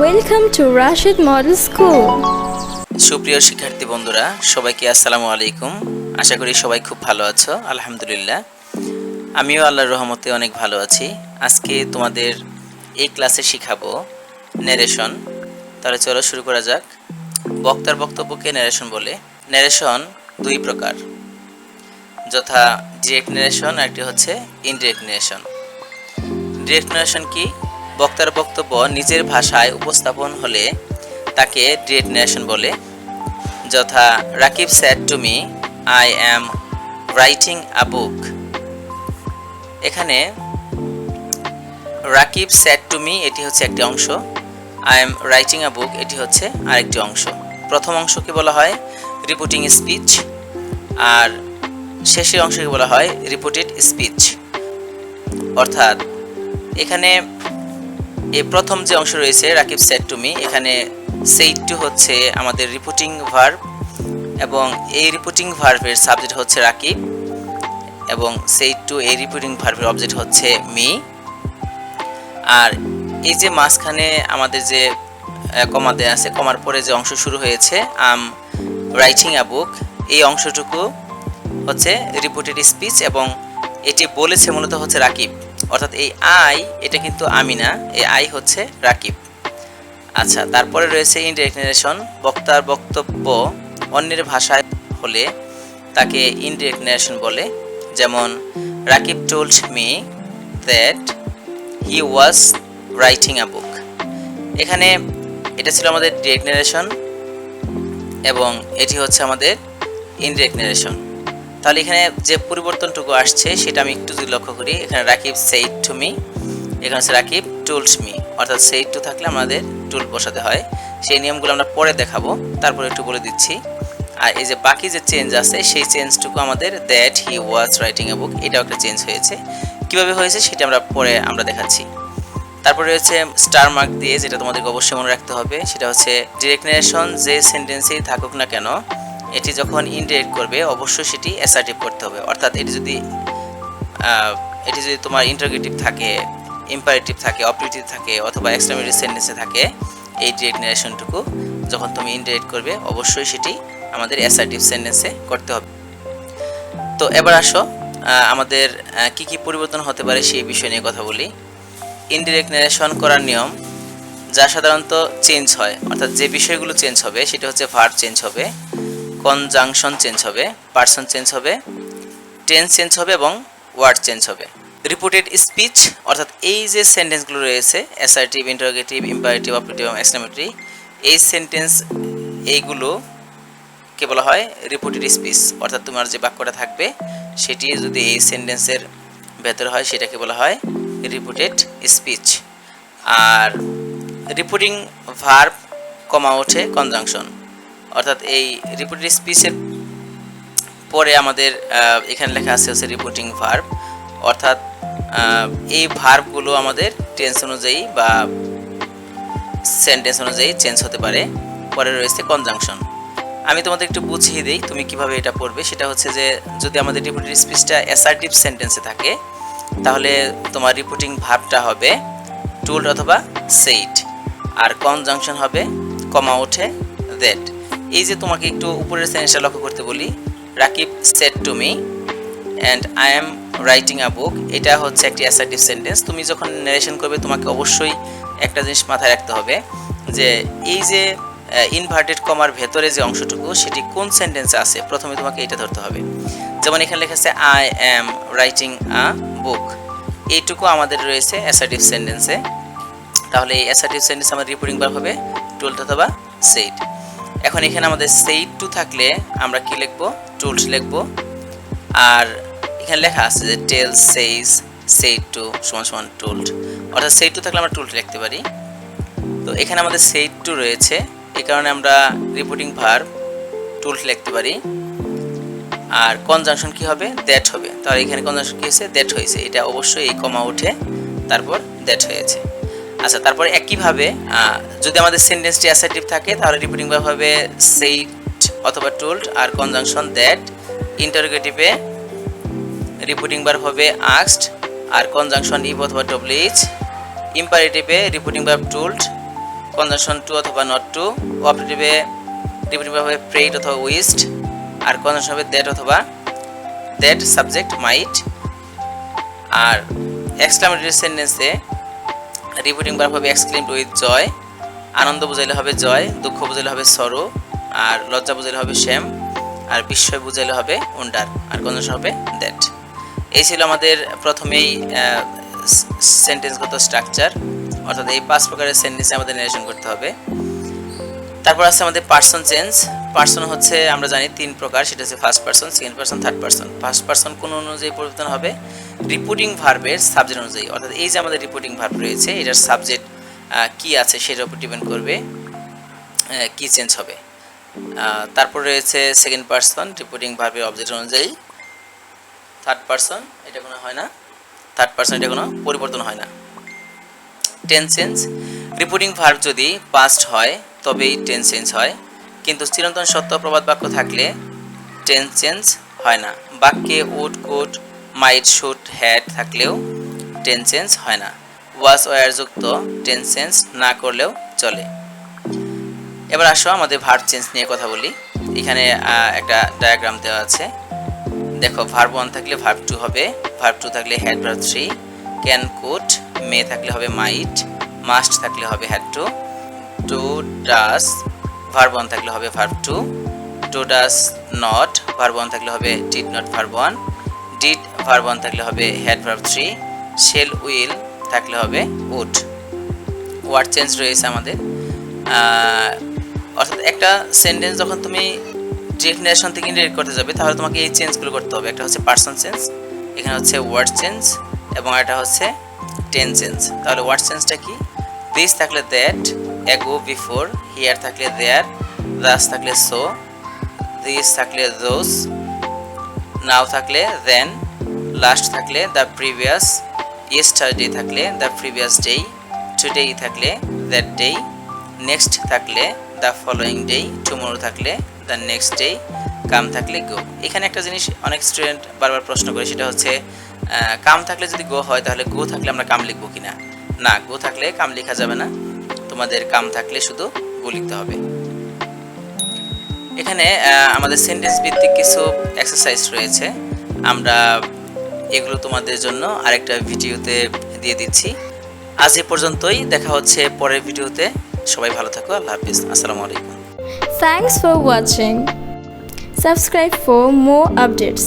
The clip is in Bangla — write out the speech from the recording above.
Welcome to Rashid Model School. সুপ্রিয় শিক্ষার্থী বন্ধুরা, সবাইকে আসসালামু আলাইকুম। আশা করি সবাই খুব ভালো আছো। আলহামদুলিল্লাহ, আমিও আল্লাহর রহমতে অনেক ভালো আছি। আজকে তোমাদের এই ক্লাসে শিখাবো ন্যারেশন। তাহলে চলো শুরু করা যাক। বক্তার বক্তব্যকে ন্যারেশন বলে। ন্যারেশন দুই প্রকার, যথা ডিরেক্ট ন্যারেশন আর একটি হচ্ছে ইনডিরেক্ট ন্যারেশন। ডিরেক্ট ন্যারেশন কি? বক্তার বক্তব্য নিজের ভাষায় উপস্থাপন হলে তাকে ডিরেক্ট ন্যারেশন বলে। যথা Rakib said to me, I am writing a book. এখানে রাকিব সেড টু মি এটি হচ্ছে একটি অংশ, I am writing a book এটি হচ্ছে আরেকটি অংশ। প্রথম অংশকে বলা হয় রিপোর্টিং স্পিচ, আর শেষের অংশকে বলা হয় রিপোর্টেড স্পিচ। অর্থাৎ এখানে এই প্রথম যে অংশ রয়েছে রাকিব সেড টু মি, এখানে সেইড টু হচ্ছে আমাদের রিপোর্টিং ভার্ব, এবং এই রিপোর্টিং ভার্বের সাবজেক্ট হচ্ছে রাকিব, এবং সেইড টু এই রিপোর্টিং ভার্বের অবজেক্ট হচ্ছে মি। আর এই যে মাঝখানে আমাদের যে কমা দেয়া আছে, কমার পরে যে অংশ শুরু হয়েছে আম রাইটিং আ বুক, এই অংশটুকু হচ্ছে রিপোর্টেড স্পিচ, এবং এটি বলেছে মূলত হচ্ছে রাকিব। অর্থাৎ এই আই, এটা কিন্তু আমি না, এই আই হচ্ছে রাকিব। আচ্ছা, তারপরে রয়েছে ইনডিরেক্ট ন্যারেশন। বক্তার বক্তব্য অন্যের ভাষায় হলে তাকে ইনডিরেক্ট ন্যারেশন বলে। যেমন Rakib told me that he was writing a book. এখানে এটা ছিল আমাদের ডিরেক্ট ন্যারেশন, এবং এটি হচ্ছে আমাদের ইনডিরেক্ট ন্যারেশন। তাহলে এখানে যে পরিবর্তনটুকু আসছে সেটা আমি একটু যদি লক্ষ্য করি, এখানে রাকিব সেইড টু মি, এখানে হচ্ছে রাকিব টোল্ড মি। অর্থাৎ সেইড টু থাকলে আমাদের টুল বসাতে হয়। সেই নিয়মগুলো আমরা পরে দেখাবো, তারপরে একটু বলে দিচ্ছি। আর এই যে বাকি যে চেঞ্জ আছে, সেই চেঞ্জটুকু আমাদের দ্যাট হি ওয়াজ রাইটিং এ বুক, এটাও একটা চেঞ্জ হয়েছে। কিভাবে হয়েছে সেটা আমরা পরে দেখাচ্ছি। তারপরে রয়েছে স্টার মার্ক দিয়ে, যেটা তোমাদেরকে অবশ্যই মনে রাখতে হবে, সেটা হচ্ছে ডিরেক্ট ন্যারেশন যে সেন্টেন্সেই থাকুক না কেন, এটি যখন ইনডিরেক্ট করবে অবশ্যই সেটি অ্যাসার্টিভ করতে হবে। অর্থাৎ এটি যদি তোমার ইন্টারোগেটিভ থাকে, ইম্পারেটিভ থাকে, অপারেটিভ থাকে, অথবা এক্সক্লেমেটরি সেন্টেন্সে থাকে, এই ডিরেক্ট ন্যারেশনটুকু যখন তুমি ইনডিরেক্ট করবে অবশ্যই সেটি আমাদের অ্যাসার্টিভ সেন্টেন্সে করতে হবে। তো এবার আসো আমাদের কি কি পরিবর্তন হতে পারে সেই বিষয় নিয়ে কথা বলি। ইনডিরেক্ট ন্যারেশন করার নিয়ম, যা সাধারণত চেঞ্জ হয়, অর্থাৎ যে বিষয়গুলো চেঞ্জ হবে সেটা হচ্ছে ভার্ব চেঞ্জ হবে, কনজাংশন চেঞ্জ হবে, পারসন চেঞ্জ হবে, টেন্স চেঞ্জ হবে, এবং ওয়ার্ড চেঞ্জ হবে। রিপোর্টেড স্পিচ, অর্থাৎ এই যে সেন্টেন্সগুলো রয়েছে অ্যাসার্টিভ, ইন্টারোগেটিভ, ইম্পারেটিভ, অপারেটিভ এবং এক্সক্লেমেটরি, এই সেন্টেন্স এইগুলোকে বলা হয় রিপোর্টেড স্পিচ। অর্থাৎ তোমার যে বাক্যটা থাকবে সেটি যদি এই সেন্টেন্সের ভেতর হয় সেটাকে বলা হয় রিপোর্টেড স্পিচ। আর রিপোর্টিং ভার্ব কমা ওঠে কনজাংশন, অর্থাৎ এই রিপোর্টেড স্পিচের পরে আমাদের এখানে লেখা আছে হচ্ছে রিপোর্টিং ভার্ব। অর্থাৎ এই ভার্বগুলো আমাদের টেন্স অনুযায়ী বা সেন্টেন্স অনুযায়ী চেঞ্জ হতে পারে। পরে রয়েছে কনজাংশন। আমি তোমাদের একটু বুঝিয়ে দিই তুমি কিভাবে এটা পড়বে। সেটা হচ্ছে যে যদি আমাদের রিপোর্টেড স্পিচটা অ্যাসার্টিভ সেন্টেন্সে থাকে, তাহলে তোমার রিপোর্টিং ভার্বটা হবে টোল্ড অথবা সেইড, আর কনজাংশন হবে কমা ওঠে দ্যাট। এই যে তোমাকে একটু উপরের সেন্টেন্সটা লক্ষ্য করতে বলি, Rakib said to me and I am writing a book, এটা হচ্ছে একটি অ্যাসার্টিভ সেন্টেন্স। তুমি যখন ন্যারেশন করবে তোমাকে অবশ্যই একটা জিনিস মাথায় রাখতে হবে, যে এই যে ইনভার্টেড কমার ভেতরে যে অংশটুকু সেটি কোন সেন্টেন্সে আছে, প্রথমে তোমাকে এটা ধরতে হবে। যেমন এখানে লেখা আছে আই অ্যাম রাইটিং আ বুক, এইটুকু আমাদের রয়েছে অ্যাসার্টিভ সেন্টেন্সে। তাহলে এই অ্যাসার্টিভ সেন্টেন্স আমার রিপোর্টিং ভার্ব হবে টোল্ড অথবা সেইড। এখন এখানে আমাদের সেইড টু থাকলে আমরা কি লিখবো? টোল্ড লিখবো। আর এখানে লেখা আছে যে টেলস, সেইজ, সেইড টু সমান সমান টোল্ড, অর্থাৎ সেইড টু থাকলে আমরা টোল্ড লিখতে পারি। তো এখানে আমাদের সেইড টু রয়েছে, এই কারণে আমরা রিপোর্টিং ভার্ব টোল্ড লিখতে পারি। আর কনজাংশন কি হবে? দ্যাট হবে। তাহলে এখানে কনজাংশন কি হয়েছে? দ্যাট হয়েছে। এটা অবশ্যই এই কমা উঠে তারপর দ্যাট হয়েছে। আচ্ছা, তারপরে একইভাবে যদি আমাদের সেন্টেন্সটি অ্যাসার্টিভ থাকে তাহলে রিপোর্টিং ভার্ব হবে সেইড অথবা টোল্ড, আর কনজাংশন দ্যাট। ইন্টারোগেটিভে রিপোর্টিং ভার্ব হবে আস্কড, আর কনজাংশন ইভ অথবা ডব্লিউএইচ। ইম্পারেটিভে reporting verb told, conjunction to অথবা নট টু, অপারেটিভে রিপিটিং ভার্ব হবে প্রেড অথবা উইস্ট, আর কনজাংশন হবে দ্যাট অথবা দ্যাট সাবজেক্ট মাইট। আর এক্সক্লামেটরি সেন্টেন্সে রিপিটিং ভার্ব হবে এক্সক্লেমড উইথ জয়, আনন্দ বুঝাইলে হবে জয়, দুঃখ বুঝাইলে হবে সরো, আর লজ্জা বুঝাইলে হবে শ্যাম, আর বিস্ময় বুঝাইলে হবে ওন্ডার, আর কনজাংশন হবে দ্যাট। এই ছিল আমাদের প্রথমেই সেন্টেন্সগত স্ট্রাকচার, অর্থাৎ এই 5 প্রকারের সেন্টেন্সে আমাদের নারেশন করতে হবে। তারপর আছে আমাদের পার্সন চেঞ্জ। পার্সন হচ্ছে আমরা জানি 3 প্রকার, সেটা হচ্ছে first person, second person, third person. First person কোন অনুযায়ী পরিবর্তন হবে? রিপোর্টিং ভার্বের সাবজেক্ট অনুযায়ী, অর্থাৎ এই যে আমাদের রিপোর্টিং ভার্ব রয়েছে এটার সাবজেক্ট কি আছে সেটার উপর ডিপেন্ড করবে কি চেঞ্জ হবে। তারপর রয়েছে সেকেন্ড পার্সন, রিপোর্টিং ভার্বের অবজেক্ট অনুযায়ী। থার্ড পার্সন এটা কোনো হয় না, থার্ড পার্সন এটা কোনো পরিবর্তন হয় না। টেন্স চেঞ্জ, রিপোর্টিং ভার্ব যদি পাস্ট হয় তবেই টেন্স চেঞ্জ হয়, কিন্তু চিরন্তন সত্য প্রবাদ বাক্য থাকলে টেন্স চেঞ্জ হয় না। বাক্যে would, could, might, should, had থাকলেও টেন্স চেঞ্জ হয় না। ওয়াজ, ওয়ার যুক্ত টেন্স চেঞ্জ না করলেও চলে। এবার আসো আমাদের ভার্ব চেঞ্জ নিয়ে কথা বলি। এখানে একটা ডায়াগ্রাম দেওয়া আছে, দেখো ভার্ব 1 থাকলে ভার্ব 2 হবে, ভার্ব 2 থাকলে হ্যাড ভার্ব 3, ক্যান, কুড, মে থাকলে হবে মাইট, মাস্ট থাকলে হবে had to, do, does, verb 1 থাকলে হবে verb 2, do does not, verb 1 থাকলে হবে did not verb 1, did verb 1 থাকলে হবে হ্যাড ভার্ব 3, শেল, উইল থাকলে হবে উড। ওয়ার্ড চেঞ্জ রয়েছে আমাদের, অর্থাৎ একটা সেন্টেন্স যখন তুমি ডিরেকশন থেকে ইনডিরেক্ট করতে যাবে তাহলে তোমাকে এই চেঞ্জগুলো করতে হবে। একটা হচ্ছে পার্সন চেঞ্জ, এখানে হচ্ছে ওয়ার্ড চেঞ্জ, এবং এটা হচ্ছে টেন্স চেঞ্জ। তাহলে ওয়ার্ড চেঞ্জটা কি? দিস থাকলে দ্যাট, অ্যাগো বিফোর, হিয়ার থাকলে দেয়ার, দাস থাকলে সো, দিস থাকলে দোজ, নাও থাকলে দেন, লাস্ট থাকলে দ্য প্রিভিয়াস, ইয়েস্টারডে থাকলে দ্য প্রিভিয়াস ডে, টুডে থাকলে দ্যাট ডে, নেক্সট থাকলে দ্য ফলোয়িং ডে, টুমোরো থাকলে দ্য নেক্সট ডে, কাম থাকলে গো। এখানে একটা জিনিস অনেক স্টুডেন্ট বারবার প্রশ্ন করে, সেটা হচ্ছে কাম থাকলে যদি গো হয় তাহলে গো থাকলে আমরা কাম লিখবো কিনা? না, গো থাকলে কাম লেখা যাবে না, তোমাদের কাম থাকলে শুধু গো লিখতে হবে। এখানে আমাদের সেন্টেন্স ভিত্তিক কিছু এক্সারসাইজ রয়েছে, আমরা এগুলো তোমাদের জন্য আরেকটা ভিডিওতে দিয়ে দিচ্ছি। আজ এ পর্যন্তই, দেখা হচ্ছে পরের ভিডিওতে। সবাই ভালো থাকো, আল্লাহ হাফিজ, আসসালামু আলাইকুম। Thanks for watching. Subscribe for more updates.